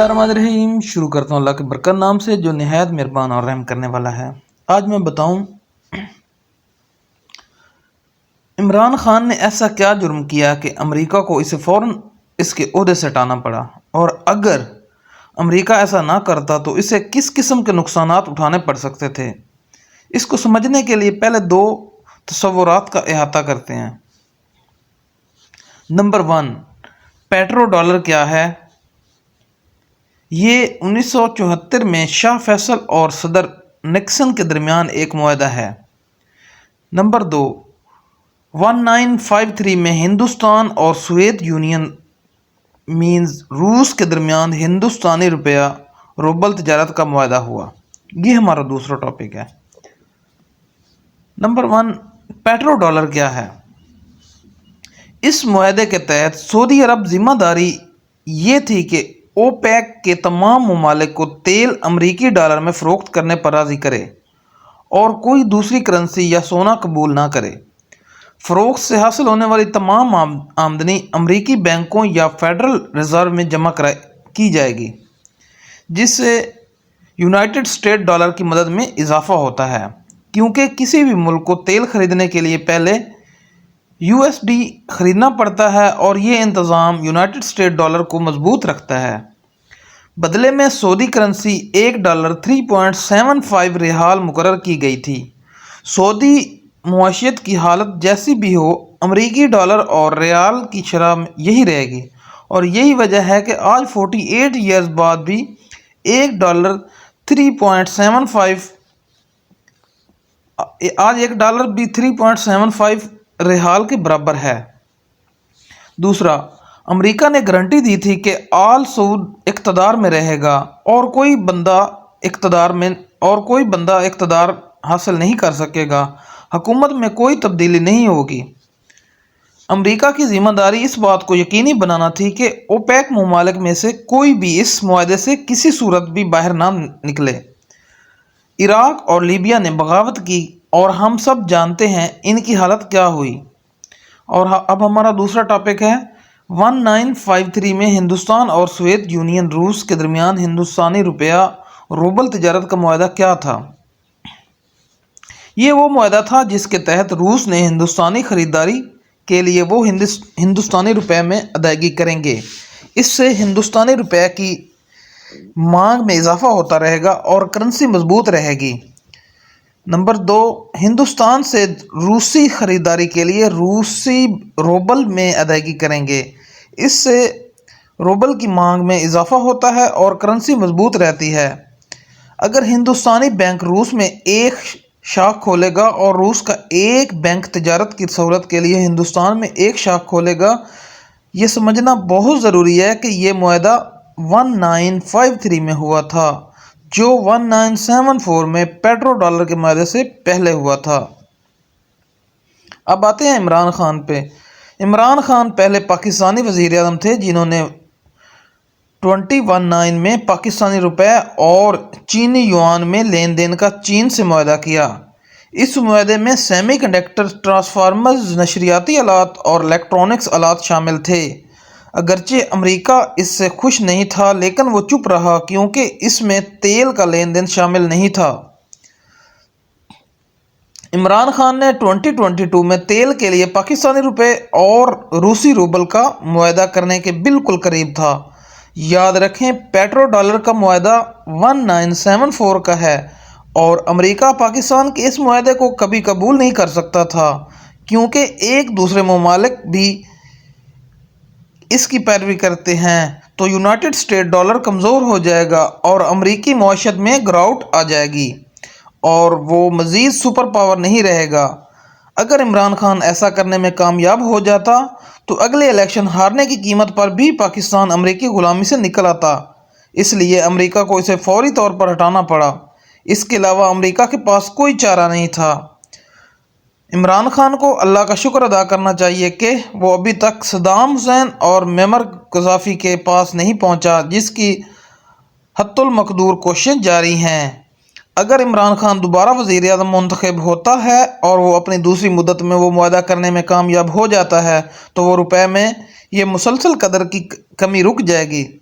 बिस्मिल्लाहिर्रहमानिर्रहीम। शुरू करता हूँ अल्लाह के बरकत नाम से जो निहायत मेहरबान और रहम करने वाला है। आज मैं बताऊँ इमरान खान ने ऐसा क्या जुर्म किया कि अमेरिका को इसे फ़ौरन इसके ओहदे से हटाना पड़ा, और अगर अमेरिका ऐसा ना करता तो इसे किस किस्म के नुकसानात उठाने पड़ सकते थे। इसको समझने के लिए पहले दो तसव्वुरात का अहाता करते हैं। नंबर 1, पेट्रो डॉलर क्या है। ये 1974 में शाह फैसल और सदर निक्सन के दरमियान एक मुआहदा है। नंबर 2, 1953 में हिंदुस्तान और सोवियत यूनियन मीन्स रूस के दरमियान हिंदुस्तानी रुपया रूबल तजारत का मुआहदा हुआ। ये हमारा दूसरा टॉपिक है। नंबर 1, पेट्रो डॉलर क्या है। इस मुआहदे के तहत सऊदी अरब जिम्मेदारी ये थी कि ओपेक के तमाम ममालिक को तेल अमरीकी डॉलर में फ़रोख्त करने पर राज़ी करे और कोई दूसरी करेंसी या सोना कबूल ना करे। फ़रोख्त से हासिल होने वाली तमाम आमदनी अमरीकी बैंकों या फेडरल रिज़र्व में जमा की जाएगी, जिससे यूनाइटेड स्टेट डॉलर की मदद में इजाफ़ा होता है, क्योंकि किसी भी मुल्क को तेल ख़रीदने के लिए पहले यूएसडी ख़रीदना पड़ता है और ये इंतज़ाम यूनाइटेड स्टेट डॉलर को मजबूत रखता है। बदले में सऊदी करेंसी $1 3.75 रियाल मुकर्रर की गई थी। सऊदी मुआशियत की हालत जैसी भी हो, अमरीकी डॉलर और रियाल की शरह यही रहेगी, और यही वजह है कि आज 48 ईयर्स बाद भी $1 3.75 रियाल के बराबर है। दूसरा, अमेरिका ने गारंटी दी थी कि आल सऊद इक़्तिदार में रहेगा और कोई बंदा इक़्तिदार हासिल नहीं कर सकेगा। हुकूमत में कोई तब्दीली नहीं होगी। अमेरिका की जिम्मेदारी इस बात को यकीनी बनाना थी कि ओपेक ममालिक में से कोई भी इस मुआहदे से किसी सूरत भी बाहर ना निकले। इराक और लीबिया ने बगावत की और हम सब जानते हैं इनकी हालत क्या हुई। और अब हमारा दूसरा टॉपिक है 1953 में हिंदुस्तान और सोवियत यूनियन रूस के दरमियान हिंदुस्तानी रुपया रूबल तजारत का मुआहदा क्या था। ये वो मुआहदा था जिसके तहत रूस ने हिंदुस्तानी ख़रीदारी के लिए वो हिंदुस्तानी रुपये में अदायगी करेंगे। इससे हिंदुस्तानी रुपये की मांग में इजाफा होता रहेगा और करेंसी मजबूत रहेगी। नंबर 2, हिंदुस्तान से रूसी ख़रीदारी के लिए रूसी रूबल में अदायगी करेंगे। इससे रूबल की मांग में इजाफा होता है और करेंसी मजबूत रहती है। अगर हिंदुस्तानी बैंक रूस में एक शाख खोलेगा और रूस का एक बैंक तजारत की सहूलत के लिए हिंदुस्तान में एक शाख खोलेगा, ये समझना बहुत ज़रूरी है कि ये मुआहदा 1953 में हुआ था, जो 1974 में पेट्रो डॉलर के मुआहदे से पहले हुआ था। अब आते हैं इमरान खान पे। इमरान खान पहले पाकिस्तानी वज़ीर आज़म थे जिन्होंने 2019 में पाकिस्तानी रुपए और चीनी युआन में लेन देन का चीन से मुआहदा किया। इस मुआहदे में सेमीकंडक्टर, ट्रांसफार्मर्स, नशरियाती आलात और इलेक्ट्रॉनिक्स आलात शामिल थे। अगरचे अमेरिका इससे खुश नहीं था, लेकिन वो चुप रहा क्योंकि इसमें तेल का लेन देन शामिल नहीं था। इमरान खान ने 2022 में तेल के लिए पाकिस्तानी रुपए और रूसी रूबल का मुआहदा करने के बिल्कुल करीब था। याद रखें, पेट्रो डॉलर का मुआहदा 1974 का है और अमेरिका पाकिस्तान के इस मुआहदे को कभी कबूल नहीं कर सकता था, क्योंकि एक दूसरे ममालिक भी इसकी पैरवी करते हैं तो यूनाइटेड स्टेट डॉलर कमज़ोर हो जाएगा और अमरीकी मईशत में गिरावट आ जाएगी और वो मज़ीद सुपर पावर नहीं रहेगा। अगर इमरान खान ऐसा करने में कामयाब हो जाता तो अगले इलेक्शन हारने की कीमत पर भी पाकिस्तान अमरीकी ग़ुलामी से निकल आता। इसलिए अमरीका को इसे फौरी तौर पर हटाना पड़ा। इसके अलावा अमरीका के पास कोई चारा नहीं था। इमरान खान को अल्लाह का शुक्र अदा करना चाहिए कि वो अभी तक सद्दाम हुसैन और मेमर गद्दाफ़ी के पास नहीं पहुंचा, जिसकी हत्तुल मकदूर कोशिशें जारी हैं। अगर इमरान खान दोबारा वज़ीर आज़म मुंतखब होता है और वो अपनी दूसरी मुद्दत में वो मुआहदा करने में कामयाब हो जाता है तो वो रुपए में ये मुसलसल कदर की कमी रुक जाएगी।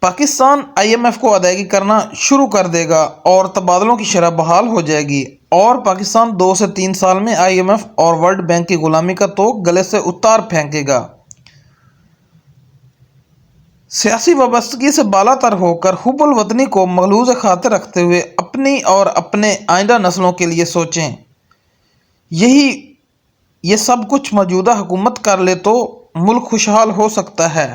پاکستان IMF کو ادائیگی کرنا شروع کر دے گا اور تبادلوں کی شرح بحال ہو جائے گی، اور پاکستان 2 سے 3 سال میں IMF اور ورلڈ بینک کی غلامی کا توق گلے سے اتار پھینکے گا۔ سیاسی وابستگی سے بالا تر ہو کر حب الوطنی کو ملحوظ خاطر رکھتے ہوئے اپنی اور اپنے آئندہ نسلوں کے لیے سوچیں۔ یہ سب کچھ موجودہ حکومت کر لے تو ملک خوشحال ہو سکتا ہے۔